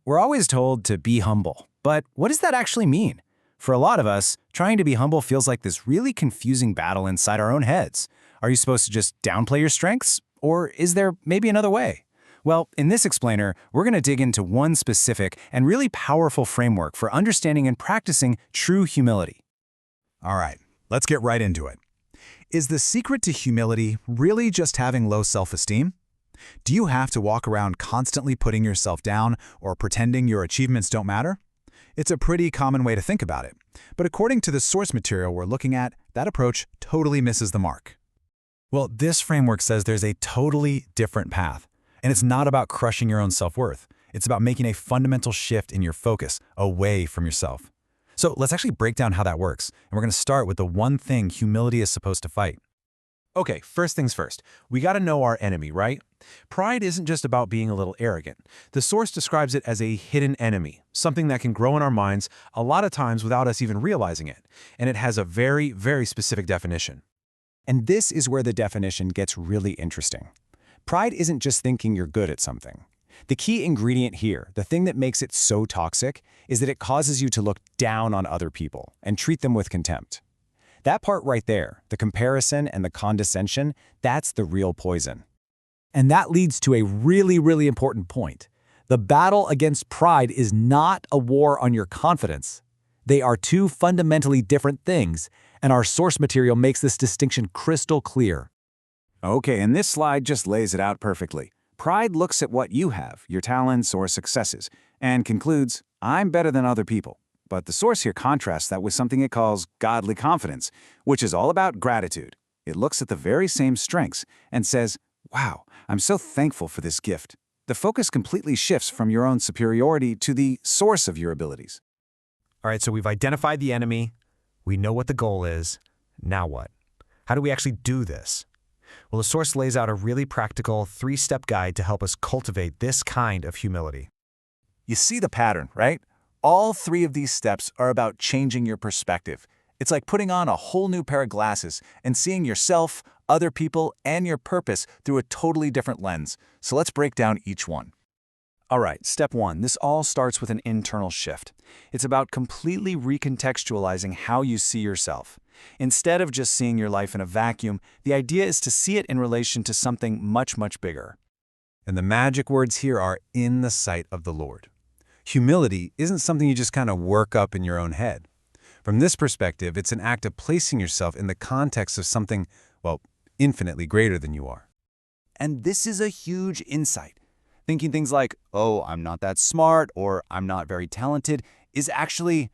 We're always told to be humble, but what does that actually mean? For a lot of us, trying to be humble feels like this really confusing battle inside our own heads. Are you supposed to just downplay your strengths? Or is there maybe another way? Well, in this explainer, we're going to dig into one specific and really powerful framework for understanding and practicing true humility. All right, let's get right into it. Is the secret to humility really just having low self-esteem? Do you have to walk around constantly putting yourself down or pretending your achievements don't matter? It's a pretty common way to think about it, but according to the source material we're looking at, that approach totally misses the mark. Well, this framework says there's a totally different path, and it's not about crushing your own self-worth. It's about making a fundamental shift in your focus away from yourself. So let's actually break down how that works, and we're going to start with the one thing humility is supposed to fight. Okay, first things first. We got to know our enemy, right? Pride isn't just about being a little arrogant. The source describes it as a hidden enemy, something that can grow in our minds a lot of times without us even realizing it. And it has a very, very specific definition. And this is where the definition gets really interesting. Pride isn't just thinking you're good at something. The key ingredient here, the thing that makes it so toxic, is that it causes you to look down on other people and treat them with contempt. That part right there, the comparison and the condescension, that's the real poison. And that leads to a really, really important point. The battle against pride is not a war on your confidence. They are two fundamentally different things, and our source material makes this distinction crystal clear. Okay, and this slide just lays it out perfectly. Pride looks at what you have, your talents or successes, and concludes, I'm better than other people. But the source here contrasts that with something it calls godly confidence, which is all about gratitude. It looks at the very same strengths and says, wow, I'm so thankful for this gift. The focus completely shifts from your own superiority to the source of your abilities. All right, so we've identified the enemy. We know what the goal is. Now what? How do we actually do this? Well, the source lays out a really practical 3-step guide to help us cultivate this kind of humility. You see the pattern, right? All 3 of these steps are about changing your perspective. It's like putting on a whole new pair of glasses and seeing yourself, other people, and your purpose through a totally different lens. So let's break down each one. All right, step 1. This all starts with an internal shift. It's about completely recontextualizing how you see yourself. Instead of just seeing your life in a vacuum, the idea is to see it in relation to something much, much bigger. And the magic words here are in the sight of the Lord. Humility isn't something you just kind of work up in your own head. From this perspective, it's an act of placing yourself in the context of something, well, infinitely greater than you are. And this is a huge insight. Thinking things like, oh, I'm not that smart or I'm not very talented is actually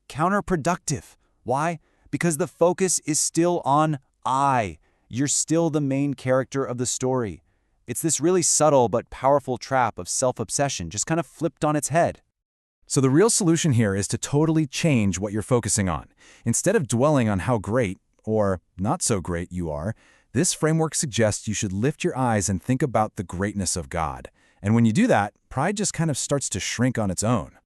counterproductive. Why? Because the focus is still on I. You're still the main character of the story. It's this really subtle but powerful trap of self-obsession just kind of flipped on its head. So the real solution here is to totally change what you're focusing on. Instead of dwelling on how great, or not so great you are, this framework suggests you should lift your eyes and think about the greatness of God. And when you do that, pride just kind of starts to shrink on its own.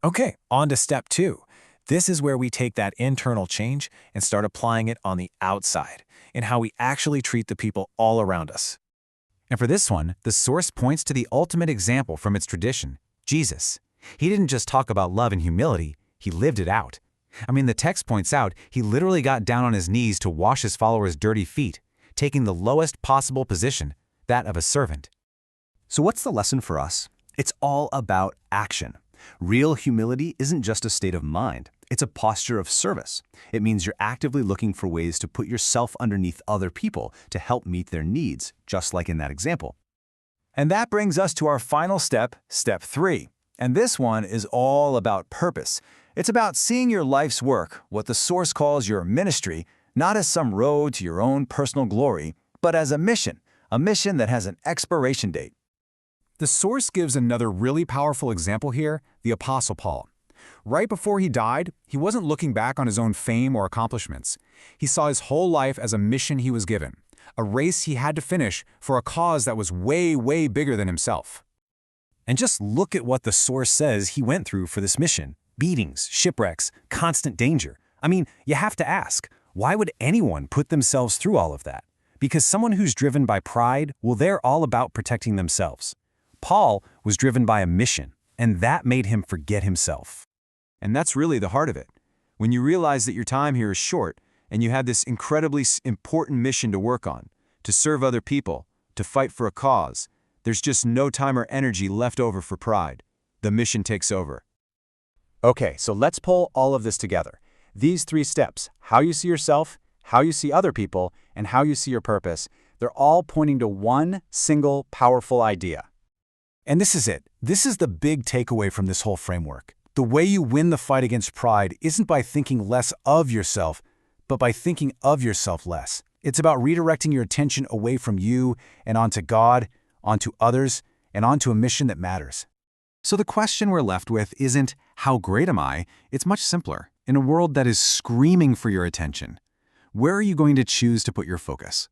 Okay, on to step 2. This is where we take that internal change and start applying it on the outside, in how we actually treat the people all around us. And for this one, the source points to the ultimate example from its tradition, Jesus. He didn't just talk about love and humility, he lived it out. I mean, the text points out he literally got down on his knees to wash his followers' dirty feet, taking the lowest possible position, that of a servant. So what's the lesson for us? It's all about action. Real humility isn't just a state of mind. It's a posture of service. It means you're actively looking for ways to put yourself underneath other people to help meet their needs, just like in that example. And that brings us to our final step, step 3. And this one is all about purpose. It's about seeing your life's work, what the source calls your ministry, not as some road to your own personal glory, but as a mission that has an expiration date. The source gives another really powerful example here, the Apostle Paul. Right before he died, he wasn't looking back on his own fame or accomplishments. He saw his whole life as a mission he was given, a race he had to finish for a cause that was way, way bigger than himself. And just look at what the source says he went through for this mission. Beatings, shipwrecks, constant danger. I mean, you have to ask, why would anyone put themselves through all of that? Because someone who's driven by pride, well, they're all about protecting themselves. Paul was driven by a mission, And that made him forget himself. And that's really the heart of it. When you realize that your time here is short and you have this incredibly important mission to work on, to serve other people, to fight for a cause, there's just no time or energy left over for pride. The mission takes over. Okay, so let's pull all of this together. These 3 steps, how you see yourself, how you see other people, and how you see your purpose, they're all pointing to one single powerful idea. And this is it. This is the big takeaway from this whole framework. The way you win the fight against pride isn't by thinking less of yourself, but by thinking of yourself less. It's about redirecting your attention away from you and onto God, onto others, and onto a mission that matters. So the question we're left with isn't, how great am I? It's much simpler. In a world that is screaming for your attention, where are you going to choose to put your focus?